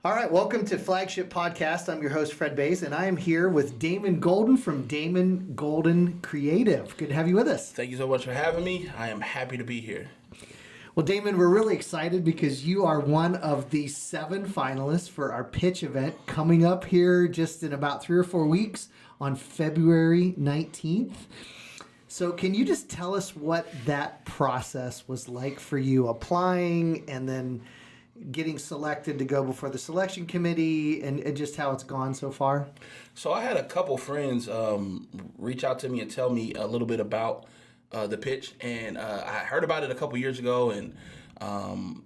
All right, welcome to Flagship Podcast. I'm your host, Fred Bays, and I am here with Damon Golden from Damon Golden Creative. Good to have you with us. Thank you so much for having me. I am happy to be here. Well, Damon, we're really excited because you are one of the 7 finalists for our pitch event coming up here just in about 3 or 4 weeks on February 19th. So can you just tell us what that process was like for you applying and then getting selected to go before the selection committee and just how it's gone so far? So I had a couple friends reach out to me and tell me a little bit about the pitch, and I heard about it a couple years ago, and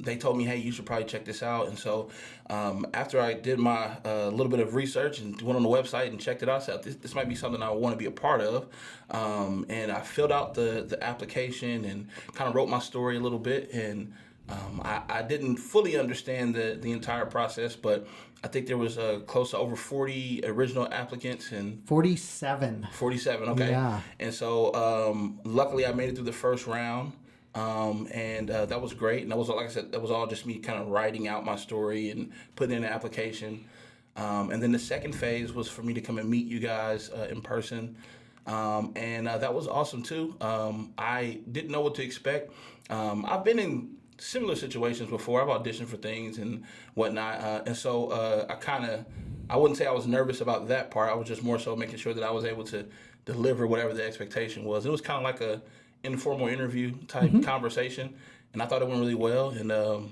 they told me, hey, you should probably check this out. And so after I did my little bit of research and went on the website and checked it out, I said, this might be something I want to be a part of. And I filled out the application and kind of wrote my story a little bit, and I didn't fully understand the entire process, but I think there was close to over 40 original applicants. And 47. 47, okay. Yeah. And so luckily I made it through the first round, and that was great. And that was, like I said, that was all just me kind of writing out my story and putting in an application. And then the second phase was for me to come and meet you guys in person. And that was awesome too. I didn't know what to expect. I've been in similar situations before. I've auditioned for things and whatnot, and so I wouldn't say I was nervous about that part. I was just more so making sure that I was able to deliver whatever the expectation was. It was kind of like a informal interview type conversation, and I thought it went really well. And a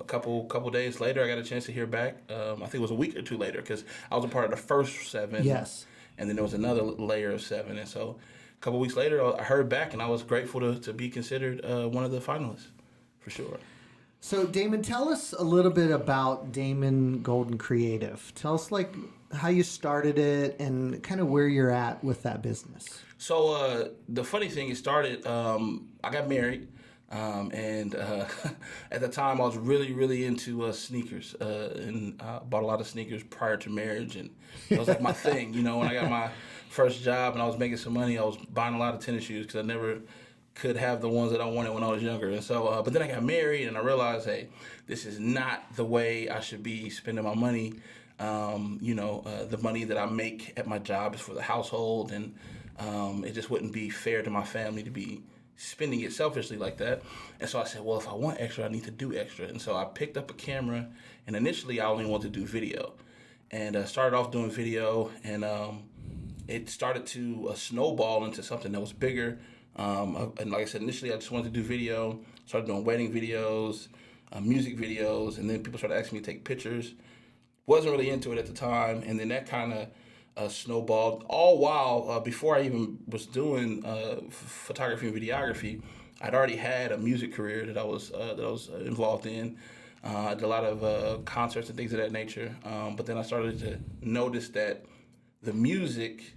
couple days later, I got a chance to hear back. I think it was a week or two later because I was a part of the first 7. Yes. And then there was another layer of 7, and so a couple weeks later, I heard back, and I was grateful to be considered one of the finalists. For sure. So, Damon, tell us a little bit about Damon Golden Creative. Tell us how you started it and kind of where you're at with that business. So the funny thing, it started, I got married, and at the time I was really, really into sneakers, and I bought a lot of sneakers prior to marriage, and it was like my thing. When I got my first job and I was making some money, I was buying a lot of tennis shoes because I never could have the ones that I wanted when I was younger. And so, but then I got married and I realized, hey, this is not the way I should be spending my money. The money that I make at my job is for the household, and it just wouldn't be fair to my family to be spending it selfishly like that. And so I said, well, if I want extra, I need to do extra. And so I picked up a camera, and initially I only wanted to do video, and started off doing video, and it started to snowball into something that was bigger. And like I said, initially I just wanted to do video, started doing wedding videos, music videos, and then people started asking me to take pictures. Wasn't really into it at the time, and then that kind of snowballed. All while, before I even was doing photography and videography, I'd already had a music career that I was involved in. I did a lot of concerts and things of that nature, but then I started to notice that the music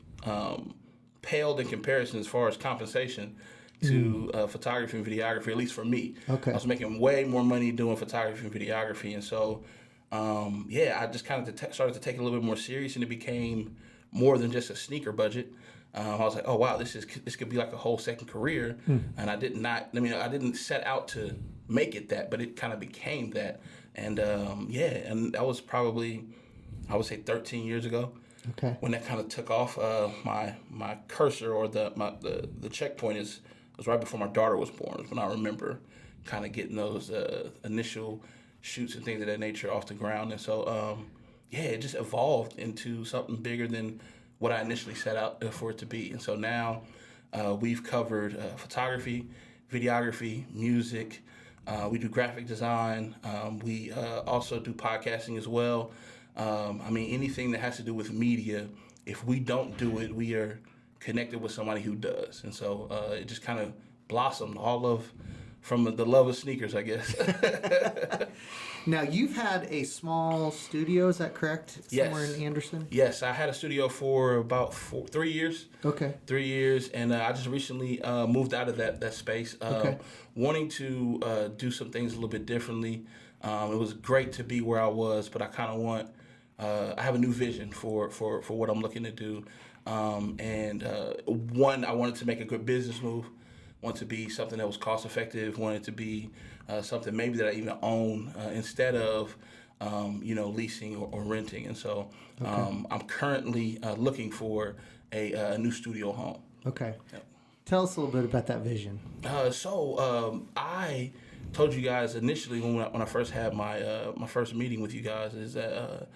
paled in comparison as far as compensation to photography and videography, at least for me. Okay. I was making way more money doing photography and videography, and so I just kind of started to take it a little bit more serious, and it became more than just a sneaker budget. I was like, oh wow, this could be like a whole second career, and I didn't set out to make it that, but it kind of became that, and and that was probably, I would say, 13 years ago. Okay. When that kind of took off, my cursor or the checkpoint was right before my daughter was born. When I remember kind of getting those initial shoots and things of that nature off the ground, and so it just evolved into something bigger than what I initially set out for it to be. And so now we've covered photography, videography, music. We do graphic design. We also do podcasting as well. Anything that has to do with media, if we don't do it, we are connected with somebody who does. And so it just kind of blossomed from the love of sneakers, I guess. Now, you've had a small studio, is that correct? Somewhere Yes. in Anderson? Yes, I had a studio for about 3 years. Okay. 3 years, and I just recently moved out of that space, wanting to do some things a little bit differently. It was great to be where I was, but I kind of want, I have a new vision for what I'm looking to do. One, I wanted to make a good business move, wanted to be something that was cost effective, wanted to be something maybe that I even own, instead of leasing or renting. And so I'm currently looking for a new studio home. Okay. Yep. Tell us a little bit about that vision. I told you guys initially when I first had my first meeting with you guys is that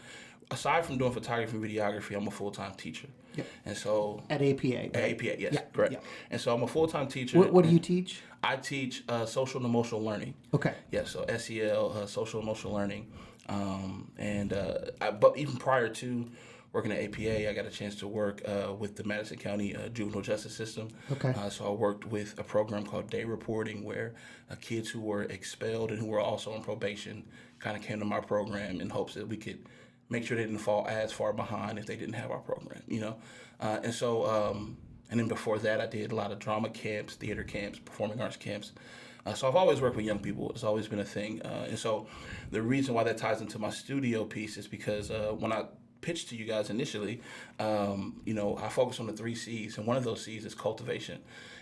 aside from doing photography and videography, I'm a full-time teacher. Yep. And so At APA. Right? at APA, yes, Yeah, correct. yeah. And so I'm a full-time teacher. What do you teach? I teach social and emotional learning. Okay. Yeah, so SEL, social and emotional learning. But even prior to working at APA, I got a chance to work with the Madison County juvenile justice system. Okay. So I worked with a program called Day Reporting, where kids who were expelled and who were also on probation kind of came to my program in hopes that we could make sure they didn't fall as far behind if they didn't have our program, and then before that, I did a lot of drama camps, theater camps, performing arts camps. So I've always worked with young people. It's always been a thing. And so the reason why that ties into my studio piece is because when I pitched to you guys initially, I focus on the 3 C's, and one of those C's is cultivation.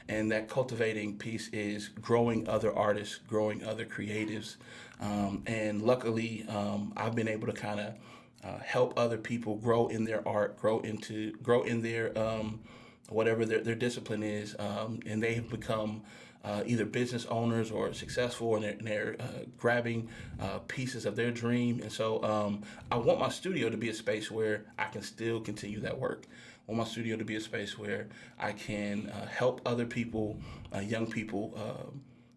And that cultivating piece is growing other artists, growing other creatives. And luckily, I've been able to kind of help other people grow in their art, grow in their whatever their discipline is, and they have become either business owners or successful, and they're grabbing pieces of their dream. And so I want my studio to be a space where I can still continue that work. I want my studio to be a space where I can help other people, young people,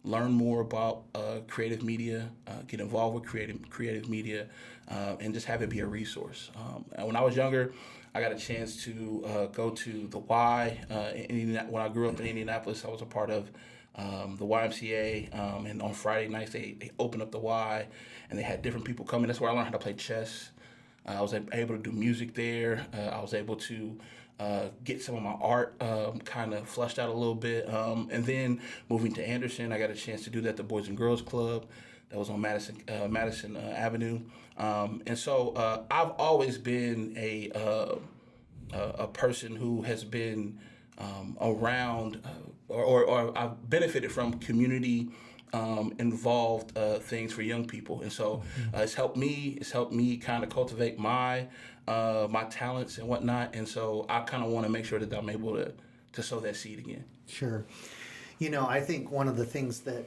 learn more about creative media, get involved with creative media, and just have it be a resource. And when I was younger, I got a chance to go to the Y. When I grew up in Indianapolis, I was a part of the YMCA, and on Friday nights they opened up the Y, and they had different people coming. That's where I learned how to play chess. I was able to do music there. I was able to get some of my art kind of flushed out a little bit. And then moving to Anderson, I got a chance to do that at the Boys and Girls Club that was on Madison Avenue. And so I've always been a person who has been around or I've benefited from community involved things for young people, and so it's helped me kind of cultivate my talents and whatnot, and so I kind of want to make sure that I'm able to sow that seed again. Sure. I think one of the things that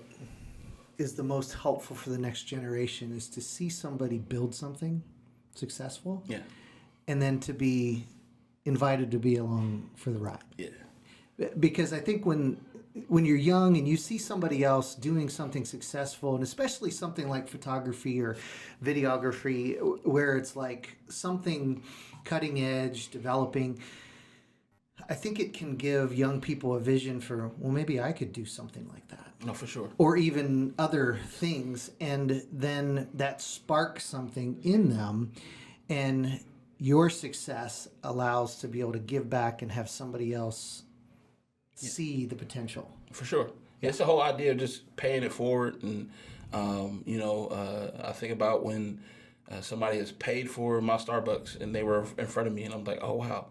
is the most helpful for the next generation is to see somebody build something successful, and then to be invited to be along for the ride. Because I think when you're young and you see somebody else doing something successful, and especially something like photography or videography, where it's like something cutting edge, developing, I think it can give young people a vision for, well, maybe I could do something like that. No, for sure. Or even other things. And then that sparks something in them. And your success allows to be able to give back and have somebody else see the potential. For sure. It's the whole idea of just paying it forward. And, I think about when somebody has paid for my Starbucks and they were in front of me, and I'm like, oh, wow.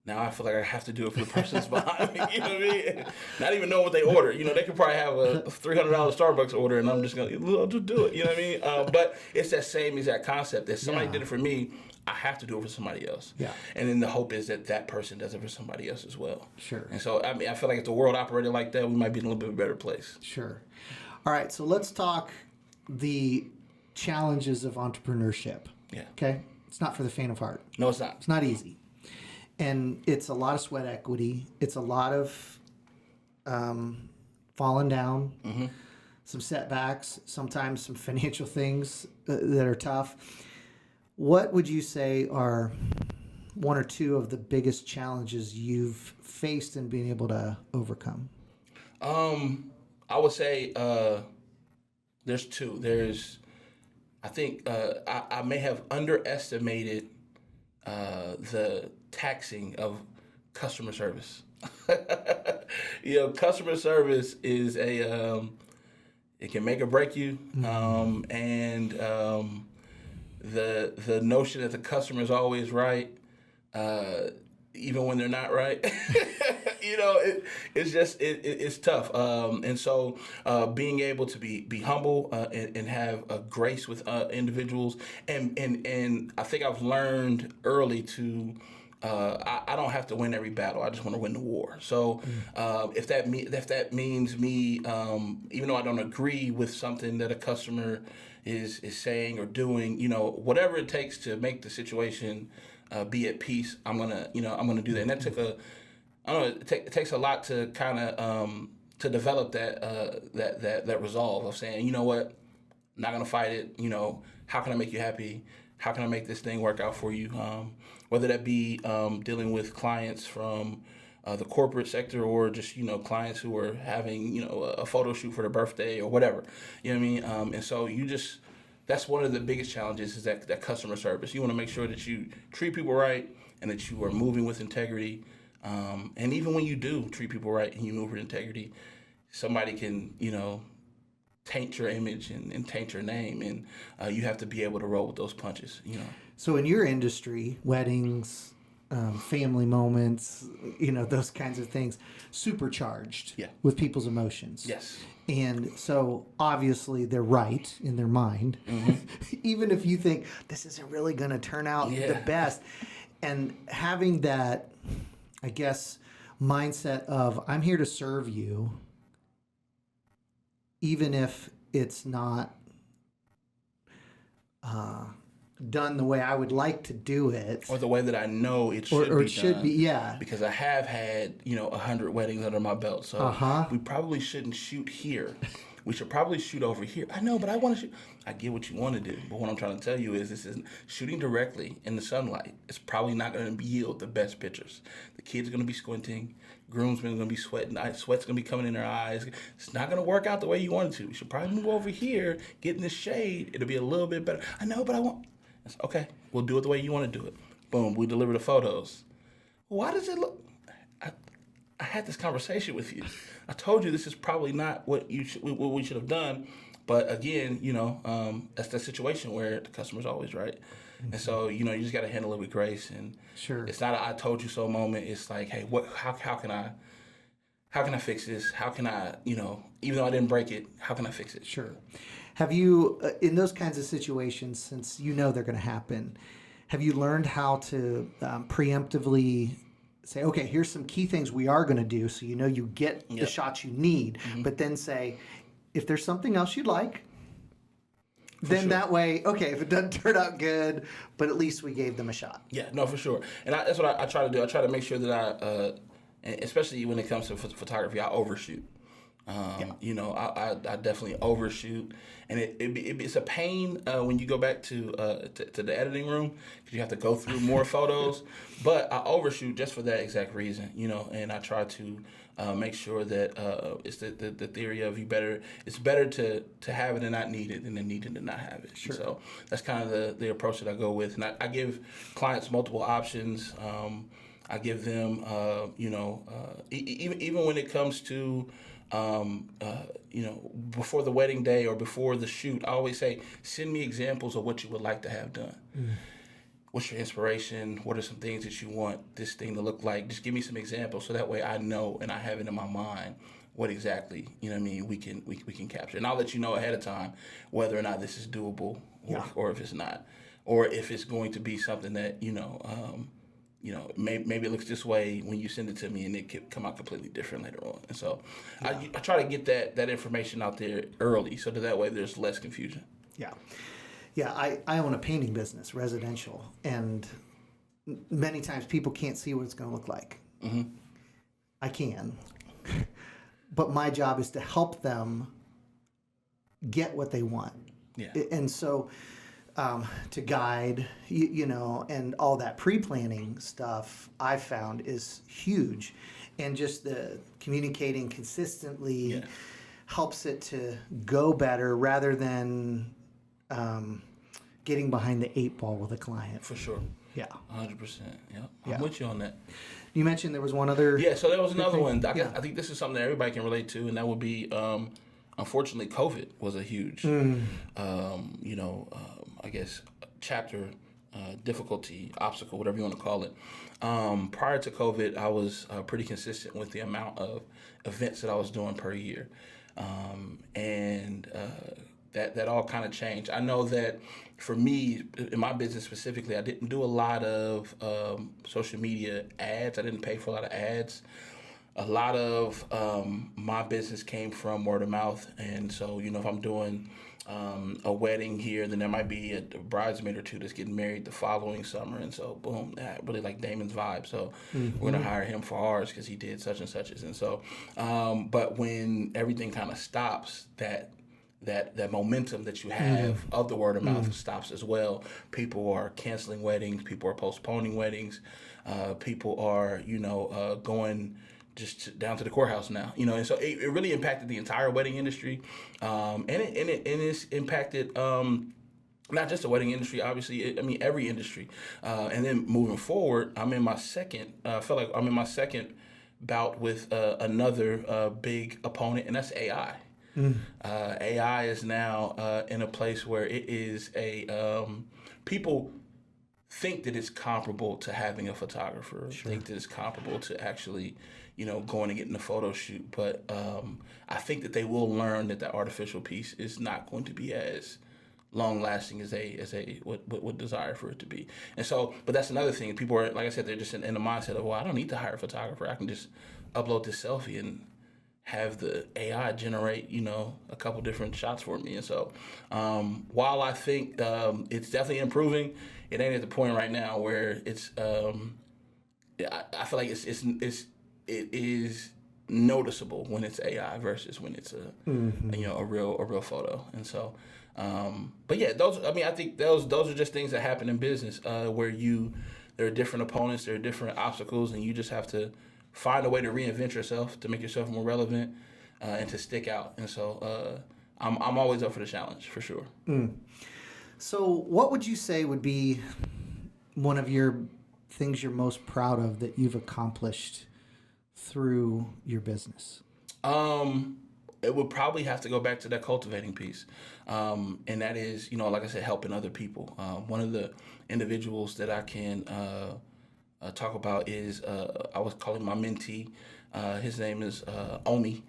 Now I feel like I have to do it for the person that's behind me. You know what I mean? Not even know what they order. They could probably have a $300 Starbucks order, and I'm just going to, I'll just do it. You know what I mean? But it's that same exact concept. If somebody did it for me, I have to do it for somebody else. Yeah. And then the hope is that person does it for somebody else as well. Sure. And so, I feel like if the world operated like that, we might be in a little bit of a better place. Sure. All right. So let's talk the challenges of entrepreneurship. Yeah. Okay. It's not for the faint of heart. No, it's not. It's not easy. And it's a lot of sweat equity. It's a lot of falling down, some setbacks, sometimes some financial things that are tough. What would you say are one or two of the biggest challenges you've faced and been able to overcome? I would say there's two. I think I may have underestimated the taxing of customer service. Customer service is it can make or break you, and the notion that the customer is always right, even when they're not right, It's tough. And so being able to be humble and have grace with individuals, and I think I've learned early to. I don't have to win every battle. I just want to win the war. So if that means me, even though I don't agree with something that a customer is saying or doing, whatever it takes to make the situation be at peace, I'm gonna do that. And that took I don't know. It takes a lot to kind of to develop that resolve of saying, you know what, I'm not gonna fight it. How can I make you happy? How can I make this thing work out for you? Whether that be dealing with clients from the corporate sector or just clients who are having a photo shoot for their birthday or whatever. You know what I mean? And so that's one of the biggest challenges is that customer service. You want to make sure that you treat people right and that you are moving with integrity. And even when you do treat people right and you move with integrity, somebody can taint your image and taint your name, and you have to be able to roll with those punches. So in your industry, weddings, family moments, those kinds of things, supercharged with people's emotions. Yes. And so obviously they're right in their mind, even if you think this isn't really going to turn out the best. And having that, I guess, mindset of I'm here to serve you, even if it's not done the way I would like to do it, or the way that I know it should be done. Because I have had 100 weddings under my belt, so we probably shouldn't shoot here. We should probably shoot over here. I know, but I want to shoot. I get what you want to do, but what I'm trying to tell you is this is shooting directly in the sunlight. It's probably not going to yield the best pictures. The kids are going to be squinting. Groomsmen are going to be sweating. Sweat's going to be coming in their eyes. It's not going to work out the way you want it to. We should probably move over here, get in the shade. It'll be a little bit better. I know, but I want. Okay, we'll do it the way you want to do it. Boom, we deliver the photos. Why does it look? I had this conversation with you. I told you this is probably not what what we should have done. But again, that's the situation where the customer's always right. Mm-hmm. And so, you just got to handle it with grace. And it's not a I told you so moment. It's like, hey, how can I fix this? How can I, even though I didn't break it, how can I fix it? Sure. Have you, in those kinds of situations, since they're going to happen, have you learned how to preemptively say, okay, here's some key things we are going to do, so you get the shots you need, but then say, if there's something else you'd like, then that way, okay, if it doesn't turn out good, but at least we gave them a shot. Yeah, no, for sure. And that's what I try to do. I try to make sure that especially when it comes to photography, I overshoot. I definitely overshoot, and it's a pain when you go back to the editing room because you have to go through more photos. But I overshoot just for that exact reason, and I try to make sure that it's the theory of it's better to have it and not need it than to need it and not have it. Sure. So that's kind of the approach that I go with, and I give clients multiple options. I give them, even when it comes to before the wedding day or before the shoot, I always say, send me examples of what you would like to have done. What's your inspiration? What are some things that you want this thing to look like? Just give me some examples so that way I know and I have it in my mind what exactly, we can capture. And I'll let you know ahead of time whether or not this is doable or if it's not. Or if it's going to be something that, maybe it looks this way when you send it to me and it could come out completely different later on. And so I try to get that information out there early so that way there's less confusion. Yeah. Yeah, I own a painting business, residential, and many times people can't see what it's going to look like. Mm-hmm. I can. But my job is to help them get what they want. Yeah. And so to guide, and all that pre-planning stuff I found is huge. And just the communicating consistently helps it to go better rather than getting behind the 8 ball with a client. For sure. Yeah. 100%. Yeah. I'm with you on that. You mentioned there was one other. Yeah, so there was another one. I think this is something that everybody can relate to, and that would be, unfortunately, COVID was a huge, I guess, chapter difficulty, obstacle, whatever you want to call it. Prior to COVID, I was pretty consistent with the amount of events that I was doing per year. And that all kind of changed. I know that for me, in my business specifically, I didn't do a lot of social media ads. I didn't pay for a lot of ads. A lot of my business came from word of mouth. And so, if I'm doing a wedding here, then there might be a bridesmaid or two that's getting married the following summer. And so, boom, I really like Damon's vibe. So we're going to hire him for ours because he did such and such. And so, but when everything kind of stops, that momentum that you have of the word of mouth stops as well. People are canceling weddings. People are postponing weddings. People are, going just down to the courthouse now, and so it really impacted the entire wedding industry, and it's impacted not just the wedding industry, obviously. Every industry, and then moving forward, I feel like I'm in my second bout with another big opponent, and that's AI. AI is now in a place where it is people think that it's comparable to having a photographer, think that it's comparable to actually, going and getting a photo shoot. But I think that they will learn that the artificial piece is not going to be as long lasting as they would desire for it to be. And so, but that's another thing. People are, like I said, they're just in the mindset of, well, I don't need to hire a photographer. I can just upload this selfie and have the AI generate, a couple different shots for me. And so, while I think it's definitely improving, it ain't at the point right now where it's. I feel like it is noticeable when it's AI versus when it's a real photo. And so, but yeah, I think those are just things that happen in business where there are different opponents, there are different obstacles, and you just have to find a way to reinvent yourself, to make yourself more relevant, and to stick out. And so I'm always up for the challenge, for sure. So what would you say would be one of your things you're most proud of that you've accomplished through your business? It would probably have to go back to that cultivating piece. And that is, like I said, helping other people. One of the individuals that I can talk about is I was calling my mentee. His name is Omi.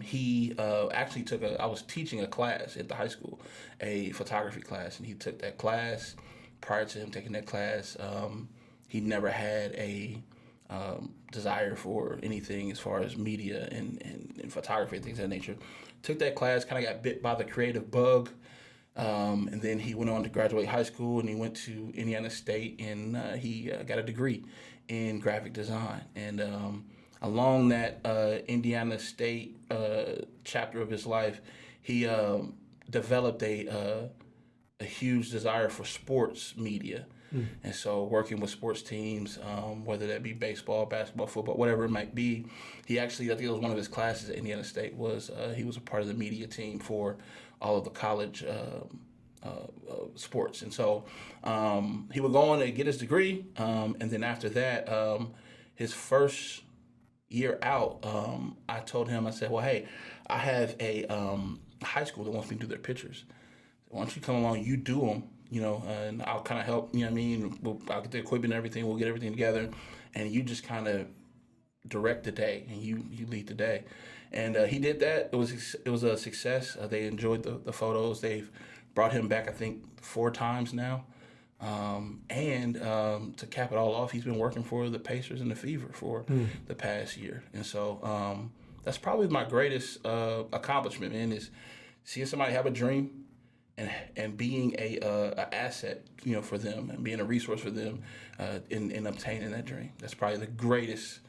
He actually I was teaching a class at the high school, a photography class, and he took that class. Prior to him taking that class, he never had a desire for anything as far as media and photography and things of that nature. Took that class, kind of got bit by the creative bug. And then he went on to graduate high school, and he went to Indiana State, and he got a degree in graphic design. And along that Indiana State chapter of his life, he developed a huge desire for sports media. And so working with sports teams, whether that be baseball, basketball, football, whatever it might be, I think it was one of his classes at Indiana State he was a part of the media team for all of the college sports. And so he would go on to get his degree. And then after that, his first year out, I told him, I said, well, hey, I have a high school that wants me to do their pictures. Why don't you come along, you do them, and I'll kind of help, I'll get the equipment and everything, we'll get everything together, and you just kind of direct the day, and you lead the day. And he did that. It was a success. They enjoyed the photos. They've brought him back, I think, 4 times now. And to cap it all off, he's been working for the Pacers and the Fever for the past year. And so that's probably my greatest accomplishment, man, is seeing somebody have a dream and being a asset, for them, and being a resource for them in obtaining that dream. That's probably the greatest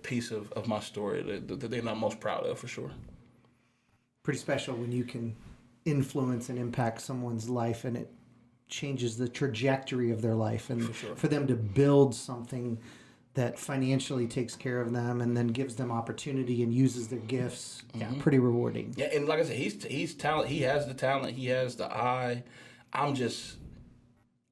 piece of my story that they're not most proud of, for sure. Pretty special when you can influence and impact someone's life and it changes the trajectory of their life, and for them to build something that financially takes care of them and then gives them opportunity and uses their gifts. Yeah, pretty rewarding. Yeah, and like I said, he's talent. He has the talent. He has the eye. I'm just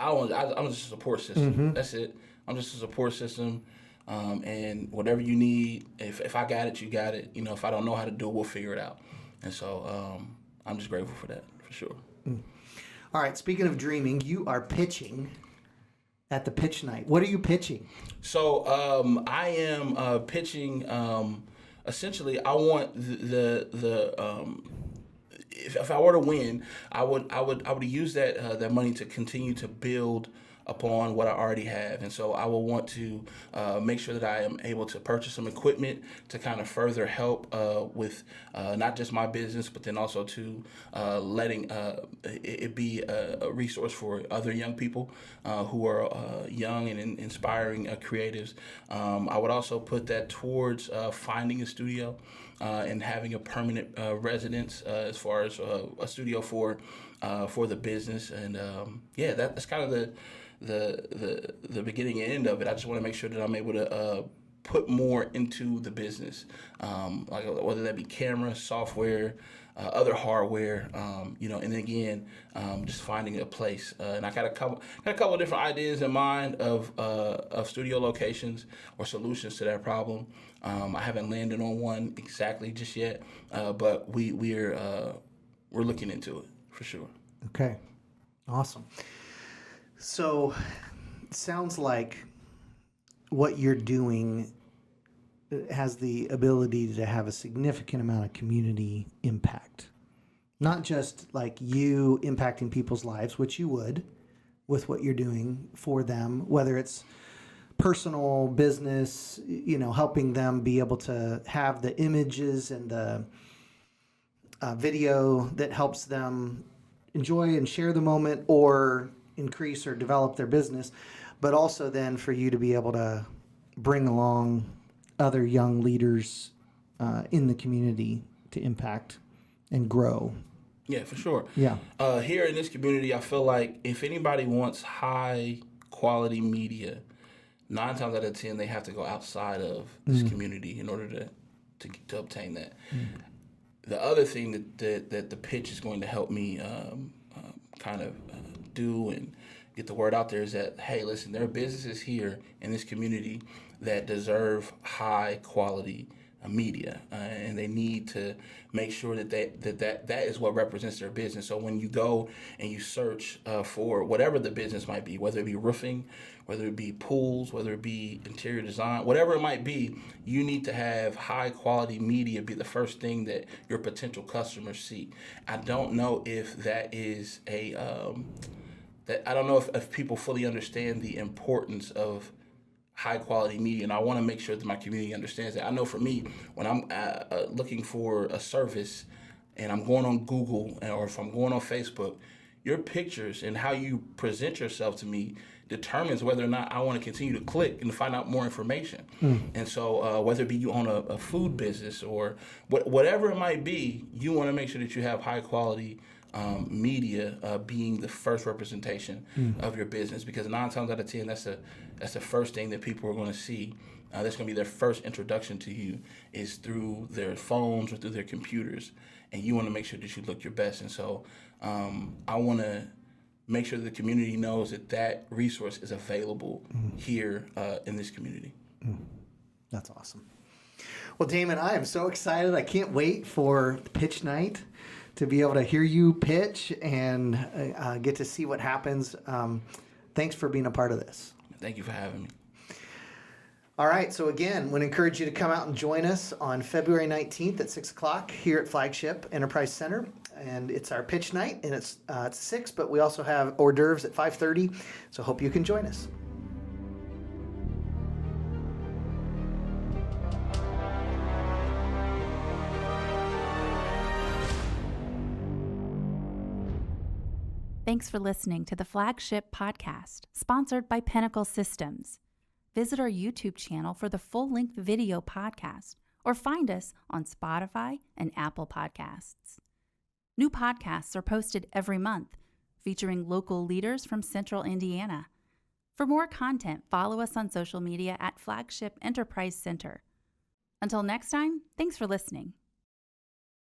a support system. That's it. I'm just a support system. And whatever you need, if I got it, you got it. If I don't know how to do it, we'll figure it out. And so I'm just grateful for that, for sure. All right, speaking of dreaming, you are pitching at the pitch night. What are you pitching? So I am pitching. Essentially, I want if I were to win, I would use that money to continue to build upon what I already have. And so I will want to make sure that I am able to purchase some equipment to kind of further help with not just my business, but then also to letting it be a resource for other young people who are young and inspiring creatives. I would also put that towards finding a studio and having a permanent residence as far as a studio for the business. And that's kind of the beginning and end of it. I just want to make sure that I'm able to put more into the business, like whether that be camera, software, other hardware, and again, just finding a place. And I got a couple of different ideas in mind of studio locations or solutions to that problem. I haven't landed on one exactly just yet, but we're looking into it for sure. Okay, awesome. So, it sounds like what you're doing has the ability to have a significant amount of community impact. Not just like you impacting people's lives, which you would with what you're doing for them, whether it's personal, business, helping them be able to have the images and the video that helps them enjoy and share the moment or increase or develop their business, but also then for you to be able to bring along other young leaders in the community to impact and grow. Yeah, for sure. Yeah. Here in this community, I feel like if anybody wants high quality media, 9 times out of 10 they have to go outside of this community in order to obtain that. The other thing that the pitch is going to help me kind of do and get the word out there is that, hey, listen, there are businesses here in this community that deserve high quality media, and they need to make sure that that is what represents their business. So when you go and you search for whatever the business might be, whether it be roofing, whether it be pools, whether it be interior design, whatever it might be, you need to have high quality media be the first thing that your potential customers see. I don't know if that is I don't know if people fully understand the importance of high quality media, and I want to make sure that my community understands that. I know for me, when I'm looking for a service and I'm going on Google or if I'm going on Facebook, your pictures and how you present yourself to me determines whether or not I want to continue to click and find out more information. And so whether it be you own a food business or whatever it might be, you want to make sure that you have high quality media being the first representation of your business, because 9 times out of 10 that's the first thing that people are going to see. That's going to be their first introduction to you is through their phones or through their computers, and you want to make sure that you look your best. And so I want to make sure that the community knows that resource is available here in this community. That's awesome. Well, Damon, I am so excited. I can't wait for the pitch night to be able to hear you pitch and get to see what happens. Thanks for being a part of this. Thank you for having me. All right. So again, I want to encourage you to come out and join us on February 19th at 6 o'clock here at Flagship Enterprise Center. And it's our pitch night, and it's 6, but we also have hors d'oeuvres at 5:30. So hope you can join us. Thanks for listening to the Flagship Podcast, sponsored by Pinnacle Systems. Visit our YouTube channel for the full-length video podcast, or find us on Spotify and Apple Podcasts. New podcasts are posted every month, featuring local leaders from Central Indiana. For more content, follow us on social media at Flagship Enterprise Center. Until next time, thanks for listening.